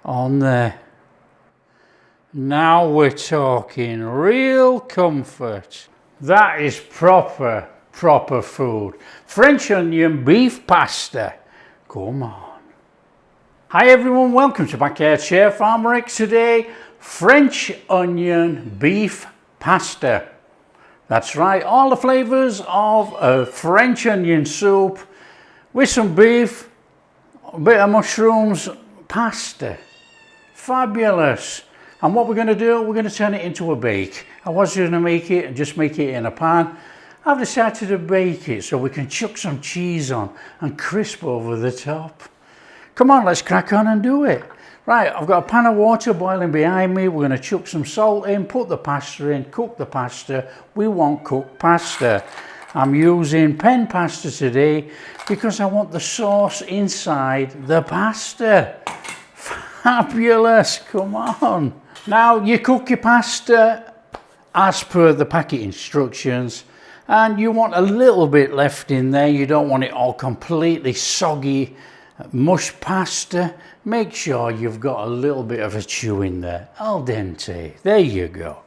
on there. Now we're talking real comfort. That is proper food. French onion beef pasta. Come on. Hi everyone, welcome to Backyard Chef. I'm Rick. Today, French onion beef pasta. That's right, all the flavours of a French onion soup with some beef, a bit of mushrooms, pasta. Fabulous. And what we're going to do, we're going to turn it into a bake. I was going to make it and just make it in a pan. I've decided to bake it so we can chuck some cheese on and crisp over the top. Come on, let's crack on and do it. Right, I've got a pan of water boiling behind me. We're going to chuck some salt in, put the pasta in, cook the pasta. We want cooked pasta. I'm using pen pasta today because I want the sauce inside the pasta. Fabulous, come on. Now you cook your pasta as per the packet instructions, and you want a little bit left in there. You don't want it all completely soggy, mush pasta. Make sure you've got a little bit of a chew in there, al dente. There you go.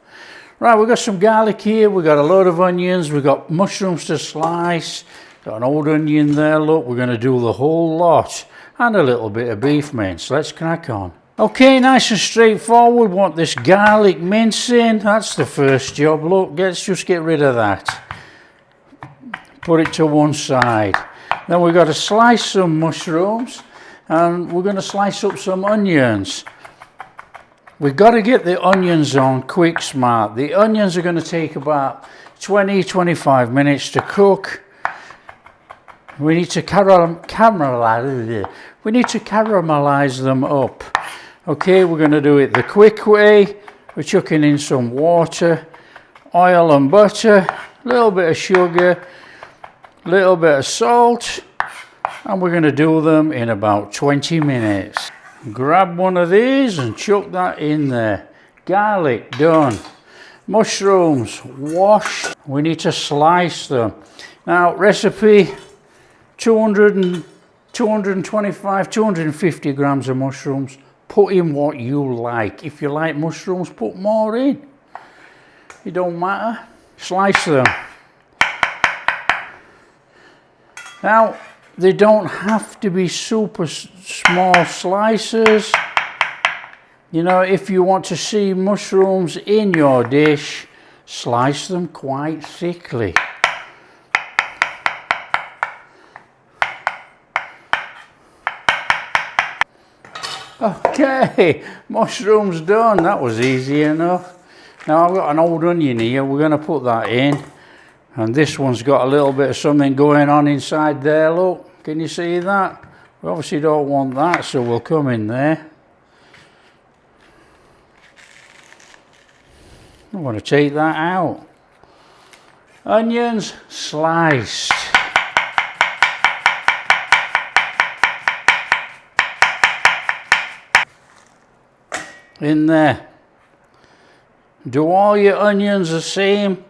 Right, we've got some garlic here, we've got a load of onions, we've got mushrooms to slice, got an old onion there, look, we're going to do the whole lot, and a little bit of beef mince. Let's crack on. Okay, nice and straightforward. Want this garlic mince in. That's the first job. Look, let's just get rid of that. Put it to one side. Then we've got to slice some mushrooms, and we're going to slice up some onions. We've got to get the onions on quick smart. The onions are going to take about 20-25 minutes to cook. We need to caramelize them up. Okay, we're going to do it the quick way. We're chucking in some water, oil and butter, a little bit of sugar, a little bit of salt, and we're going to do them in about 20 minutes. Grab one of these and chuck that in there. Garlic, done. Mushrooms, washed. We need to slice them. Now, recipe 250 grams of mushrooms. Put in what you like. If you like mushrooms, put more in. It don't matter. Slice them. Now, they don't have to be super small slices. You know, if you want to see mushrooms in your dish, slice them quite thickly. Okay, mushrooms done. That was easy enough. Now I've got an old onion here. We're going to put that in. And this one's got a little bit of something going on inside there. Look, can you see that? We obviously don't want that, so we'll come in there. I want to take that out. Onions sliced. In there. Do all your onions the same.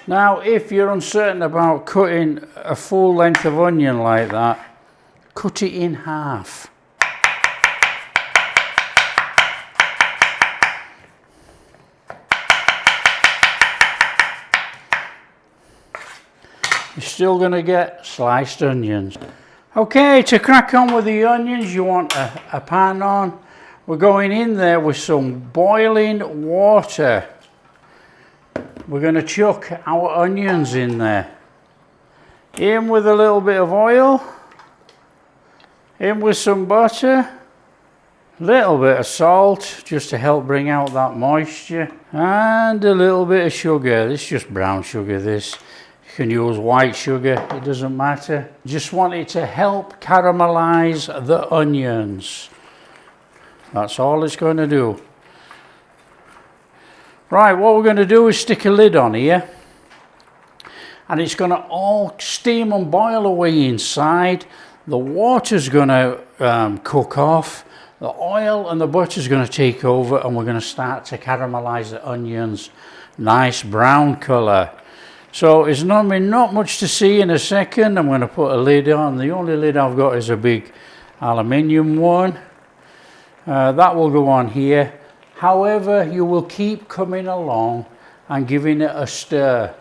Now, if you're uncertain about cutting a full length of onion like that, cut it in half. You're still going to get sliced onions. Okay, to crack on with the onions, you want a pan on. We're going in there with some boiling water. We're going to chuck our onions in there. In with a little bit of oil. In with some butter. A little bit of salt, just to help bring out that moisture. And a little bit of sugar. This is just brown sugar, this. You can use white sugar, it doesn't matter. Just want it to help caramelize the onions. That's all it's going to do. Right, what we're going to do is stick a lid on here. And it's going to all steam and boil away inside. The water's going to cook off. The oil and the butter is going to take over, and we're going to start to caramelize the onions. Nice brown color. So it's not much to see in a second. I'm going to put a lid on. The only lid I've got is a big aluminium one. That will go on here. However, you will keep coming along and giving it a stir.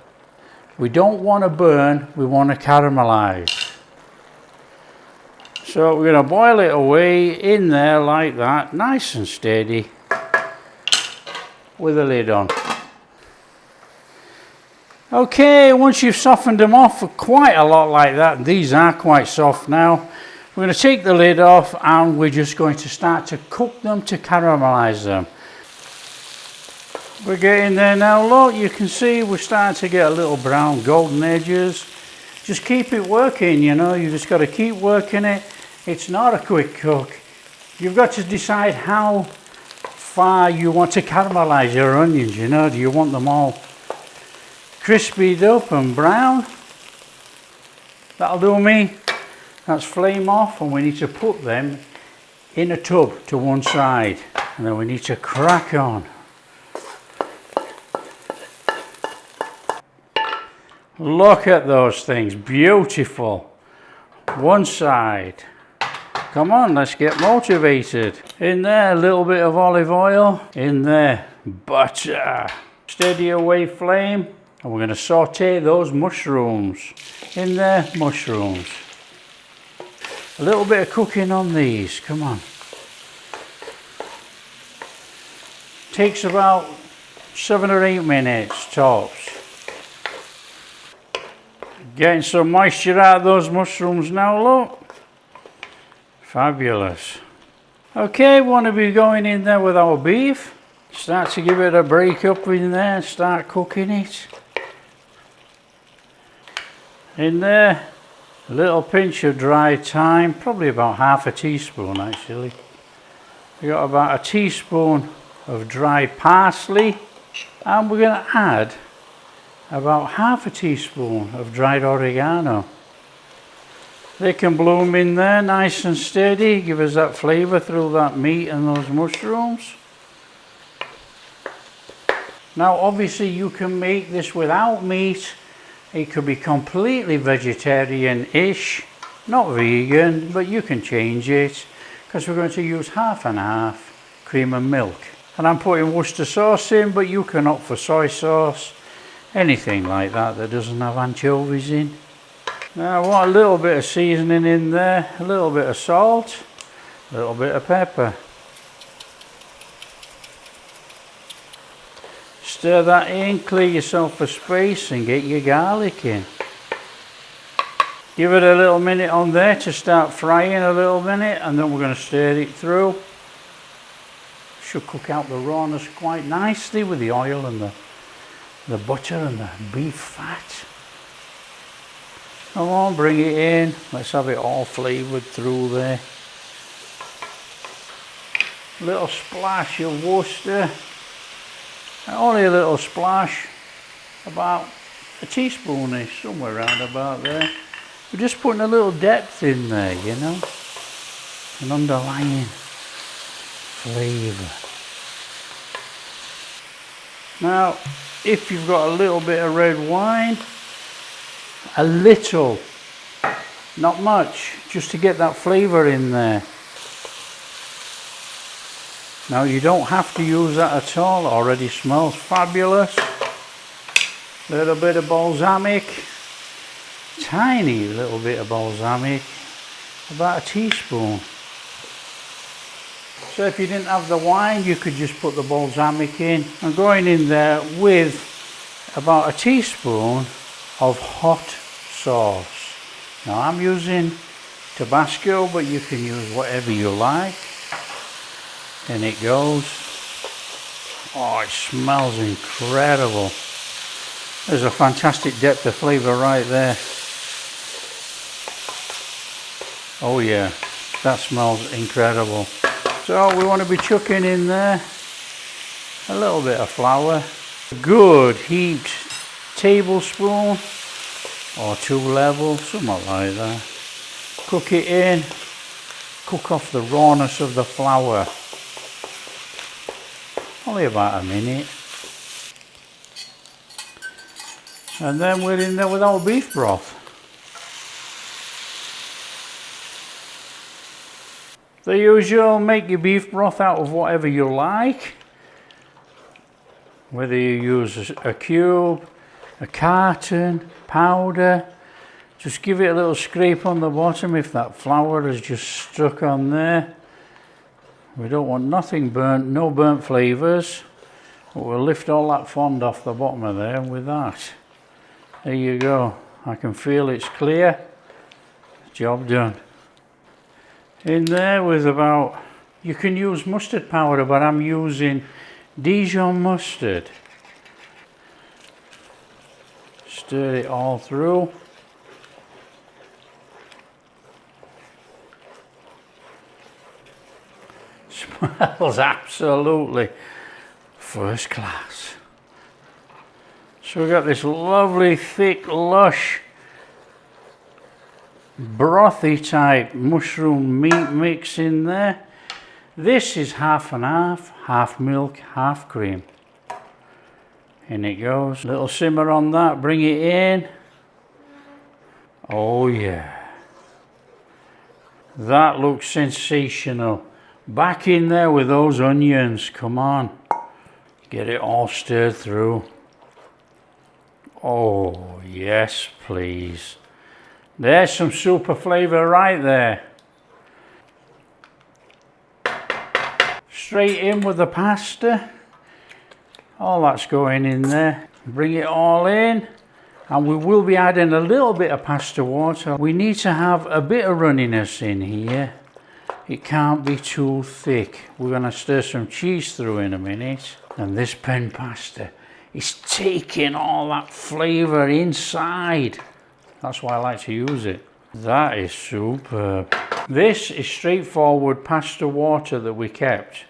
We don't want to burn, we want to caramelize. So we're going to boil it away in there like that, nice and steady, with the lid on. Okay, once you've softened them off quite a lot like that, and these are quite soft now, we're going to take the lid off and we're just going to start to cook them, to caramelize them. We're getting there now, look, you can see we're starting to get a little brown golden edges. Just keep it working, you know, you just got to keep working it. It's not a quick cook. You've got to decide how far you want to caramelize your onions, you know. Do you want them all crispied up and brown? That'll do me. That's flame off, and we need to put them in a tub to one side, and then we need to crack on. Look at those things, beautiful. One side. Come on, let's get motivated. In there, a little bit of olive oil. In there, butter. Steady away flame, and we're going to saute those mushrooms. In there, mushrooms. A little bit of cooking on these, come on. Takes about 7 or 8 minutes tops. Getting some moisture out of those mushrooms now, look. Fabulous. Okay, want to be going in there with our beef. Start to give it a break up in there and start cooking it. In there, a little pinch of dry thyme, probably about half a teaspoon actually. We got about a teaspoon of dry parsley, and we're going to add about half a teaspoon of dried oregano. They can bloom in there nice and steady, give us that flavour through that meat and those mushrooms. Now obviously you can make this without meat. It could be completely vegetarian-ish, not vegan, but you can change it, because we're going to use half and half cream and milk. And I'm putting Worcester sauce in, but you can opt for soy sauce, anything like that that doesn't have anchovies in. Now I want a little bit of seasoning in there, a little bit of salt, a little bit of pepper. Stir that in, clear yourself a space and get your garlic in. Give it a little minute on there to start frying a little minute, and then we're going to stir it through. Should cook out the rawness quite nicely with the oil and the butter and the beef fat. Come on, bring it in. Let's have it all flavoured through there. A little splash of Worcester. Only a little splash, about a teaspoonish, somewhere around about there. We're just putting a little depth in there, you know, an underlying flavour. Now, if you've got a little bit of red wine, a little, not much, just to get that flavour in there. Now you don't have to use that at all, it already smells fabulous. A little bit of balsamic, tiny little bit of balsamic, about a teaspoon. So if you didn't have the wine, you could just put the balsamic in. I'm going in there with about a teaspoon of hot sauce. Now I'm using Tabasco, but you can use whatever you like. And it goes. Oh, it smells incredible. There's a fantastic depth of flavour right there. Oh yeah, that smells incredible. So we want to be chucking in there a little bit of flour. A good heaped tablespoon or 2 levels, something like that. Cook it in cook off the rawness of the flour. Only about a minute. And then we're in there with our beef broth. The usual, make your beef broth out of whatever you like. Whether you use a cube, a carton, powder. Just give it a little scrape on the bottom if that flour is just stuck on there. We don't want nothing burnt, no burnt flavours. But we'll lift all that fond off the bottom of there with that. There you go. I can feel it's clear. Job done. In there with about, you can use mustard powder, but I'm using Dijon mustard. Stir it all through. Smells absolutely first class. So we've got this lovely, thick, lush, brothy type mushroom meat mix in there. This is half and half milk, half cream. In it goes. Little simmer on that, bring it in. Oh yeah. That looks sensational. Back in there with those onions, come on. Get it all stirred through. Oh yes, please. There's some super flavour right there. Straight in with the pasta. All that's going in there. Bring it all in. And we will be adding a little bit of pasta water. We need to have a bit of runniness in here. It can't be too thick. We're going to stir some cheese through in a minute. And this pen pasta is taking all that flavour inside. That's why I like to use it. That is superb. This is straightforward pasta water that we kept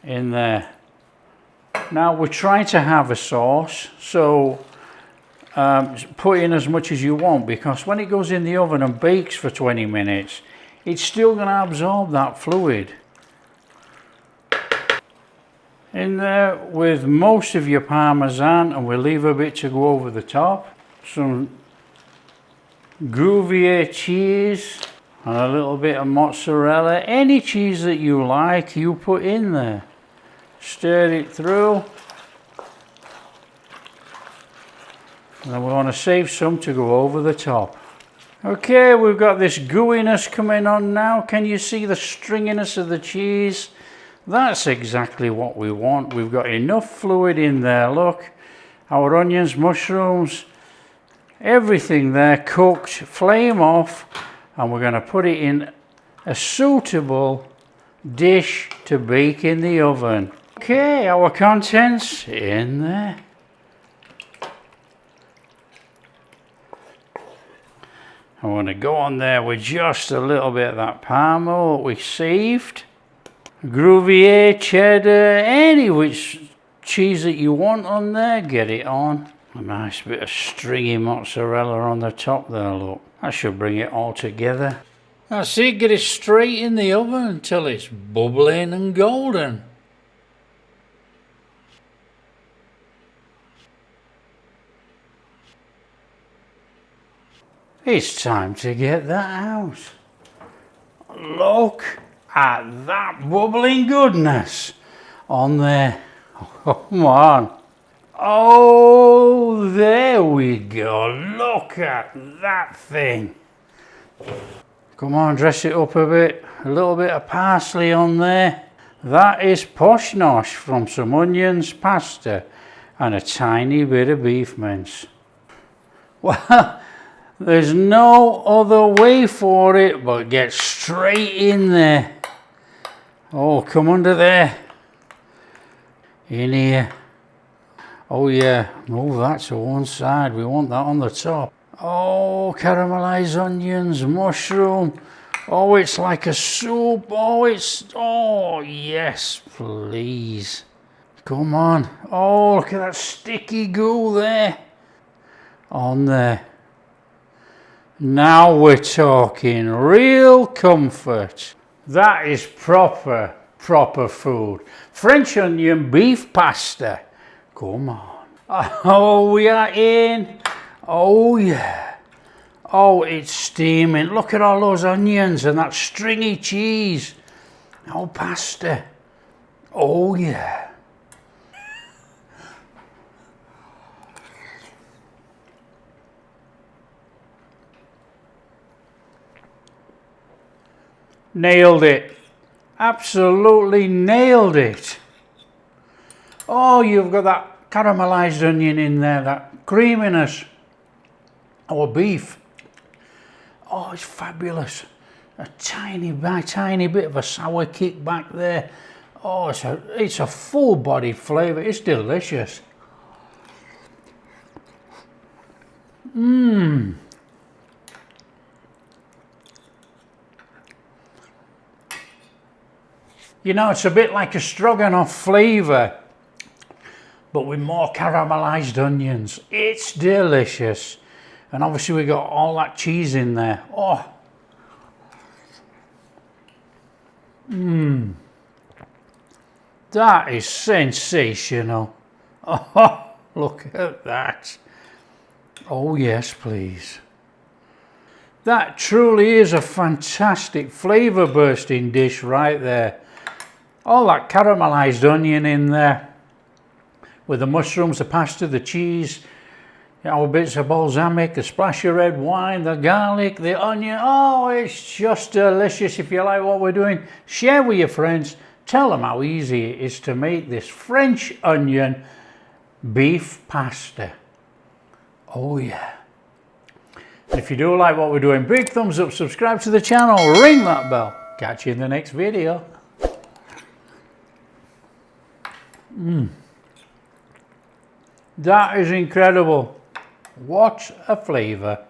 in there. Now we're trying to have a sauce, so put in as much as you want, because when it goes in the oven and bakes for 20 minutes, it's still going to absorb that fluid. In there with most of your parmesan, and we'll leave a bit to go over the top. Some Gruyere cheese and a little bit of mozzarella. Any cheese that you like, you put in there. Stir it through. And then we want to save some to go over the top. Okay, we've got this gooiness coming on now. Can you see the stringiness of the cheese? That's exactly what we want. We've got enough fluid in there, look. Our onions, mushrooms, everything there cooked, flame off, and we're going to put it in a suitable dish to bake in the oven. Okay, our contents in there. I want to go on there with just a little bit of that parmo that we saved. Gruyere, cheddar, any which cheese that you want on there, get it on. A nice bit of stringy mozzarella on the top there, look. That should bring it all together. That's it, get it straight in the oven until it's bubbling and golden. It's time to get that out. Look at that bubbling goodness on there. Oh, come on. Oh, there we go. Look at that thing. Come on, dress it up a bit. A little bit of parsley on there. That is posh nosh from some onions, pasta, and a tiny bit of beef mince. Well, there's no other way for it but get straight in there. Oh, come under there. In here. Oh yeah, move that to one side. We want that on the top. Oh, caramelized onions, mushroom. Oh, it's like a soup. Oh yes, please. Come on. Oh, look at that sticky goo there. On there. Now we're talking real comfort. That is proper food. French onion beef pasta. Come on. Oh, we are in. Oh yeah. Oh, it's steaming. Look at all those onions and that stringy cheese. Oh, pasta. Oh yeah. Nailed it. Absolutely nailed it. Oh, you've got that caramelized onion in there, that creaminess. Oh, beef. Oh, it's fabulous. A tiny bit of a sour kick back there. Oh, it's a full-bodied flavour. It's delicious. Mmm. You know, it's a bit like a stroganoff flavour, but with more caramelized onions. It's delicious. And obviously we got all that cheese in there. Oh. Mmm. That is sensational. Oh, look at that. Oh yes, please. That truly is a fantastic flavour bursting dish right there. All that caramelized onion in there with the mushrooms, the pasta, the cheese, our bits of balsamic, the splash of red wine, the garlic, the onion. Oh, it's just delicious. If you like what we're doing, share with your friends. Tell them how easy it is to make this French onion beef pasta. Oh yeah. And if you do like what we're doing, big thumbs up, subscribe to the channel, ring that bell. Catch you in the next video. That is incredible. What a flavour.